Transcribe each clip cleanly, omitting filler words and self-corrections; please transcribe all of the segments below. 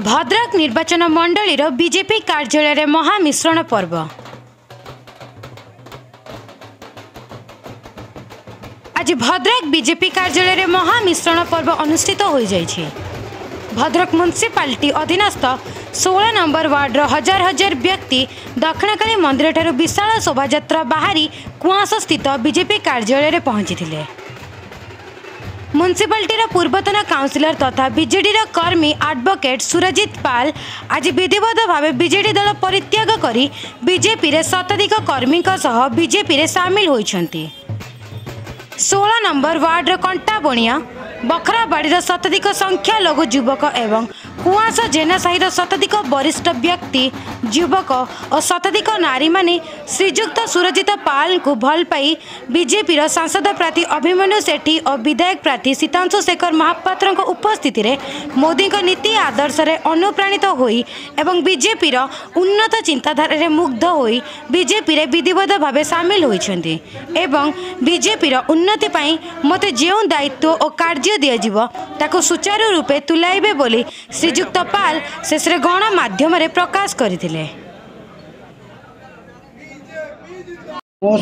भद्रक निर्वाचन मंडली बीजेपी कार्यालय महामिश्रण पर्व। आज भद्रक बीजेपी कार्यालय महामिश्रण पर्व अनुष्ठित हो जाइछि। भद्रक म्युनिसिपालिटी अधीनस्थ 16 नंबर वार्ड हजार हजार व्यक्ति दक्षिणकाली मंदिर ठारू विशाल शोभायात्रा बाहरी कुआस स्थित बीजेपी कार्यालय पहुंची। म्युनिसिपालिटी पूर्वतन काउंसिलर तथा बीजेडी कर्मी एडवोकेट सुरजित पाल आज विधिवत भाव बीजेडी दल परित्याग करी बीजेपी रे शताधिक कर्मी सह बीजेपी रे सामिल होइछन्ति। 16 नंबर वार्ड कंटा बणिया बखराबाड़ी शताधिक संख्या लघु युवक एवं कुआस जेना साहिर शताधिक वरिष्ठ व्यक्ति युवक और शताधिक नारी माने श्रीजुक्त सुरजित पाल को भल पाई बीजेपी सांसद प्रार्थी अभिमन्यु सेठी और विधायक प्रार्थी सीतांशु शेखर महापात्र उपस्थिति रे मोदी नीति आदर्श रे अनुप्राणित होई एवं बीजेपी उन्नत चिंताधारा रे मुग्ध होई बीजेपी रे विधिवत भाव सामिल होइछन्ति एवं बीजेपी उन्नति पाई मते जेउ दायित्व और कार्य दिया ताको सुचारू रूपे तुलाइबे बोली श्रीजुक्त पाल शेष गणमाध्यम प्रकाश करथिले।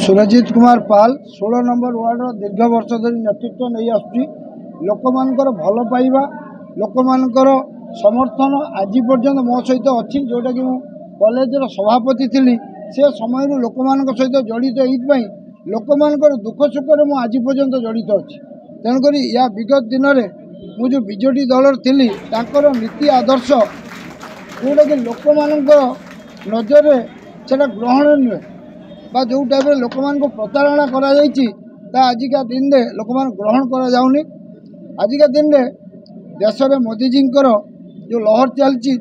सुरजित कुमार पाल 16 नंबर वार्ड दीर्घ वर्ष धरी नेतृत्व नहीं आसुची। लोक मानकर भल पाइबा लोक मानकर समर्थन आज पर्यंत मो सहित अच्छी जोटा कि कॉलेज सभापति थी से समय लोक मान सहित जड़ित होई लोक मानकर दुख सुख में आज पर्यंत जड़ित अच्छी। तेणुक या विगत दिन में मुझे बीजेडी दल थी नीति आदर्श जोटा कि लोक मान नजर से ग्रहण नुहे बा जो टाइप लोक मान प्रतारणा करा आजिका दिन में लोक मान ग्रहण करा जाउनी। आजिका दिन में देश में मोदीजी जो लहर चलती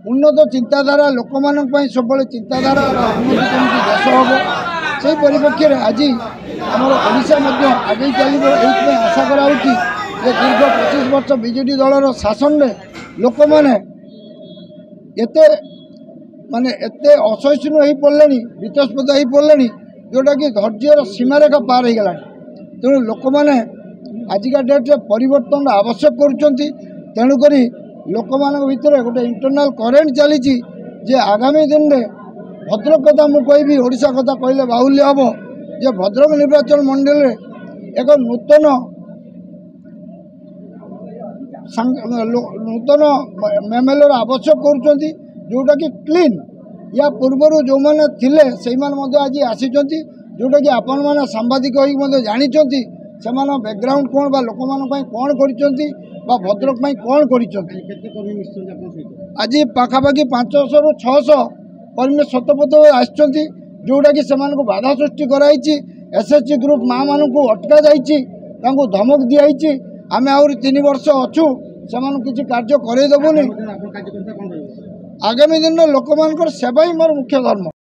उन्नत चिंताधारा लोक मान सब चिंताधारा देश हम से परिप्रेक्षी आज आमर ओडिशा आगे चलो ये आशा कराऊँगी दीर्घ 25 वर्ष बीजेडी दलर शासन में लोक मैंने माने एते असहिष्णु हो पड़े वितस्पद हो पड़े जोटा कि धैर्यर सीमारेखा पार हो गला। तेणु लोक मैंने आजिका डेट्रे परिवर्तन आवश्यक करुँच। लोक मान भितर गोटे इंटरनाल करेन्ट चली जे आगामी दिन में भद्रक कथा मुझे कहबी ओडिशा कथा कहले बाहुल्य हम जे भद्रक निर्वाचन मंडल एक नूतन मेमेलर आवश्यक करुँच जोटा कि क्लीन या पूर्वर जो मैंने थिले से आज आसी जोटा कि आपण मैंने सांबादिक जानी से बैकग्राउंड कौन बा लोक मान कौन कर भद्रक कौन कर आज पाखापाखि 500 ରୁ 600 कर्मी शतपथ आसुँच जोटा कि से बाधा सृष्टि कराई एसएचजी ग्रुप माँ मान अटका जाइए धमक दिखाई आम आहरी 3 वर्ष अच्छु से किसी कार्य करदेबुनि। आगामी दिन लोक मान सेवा ही मोर मुख्य धर्म।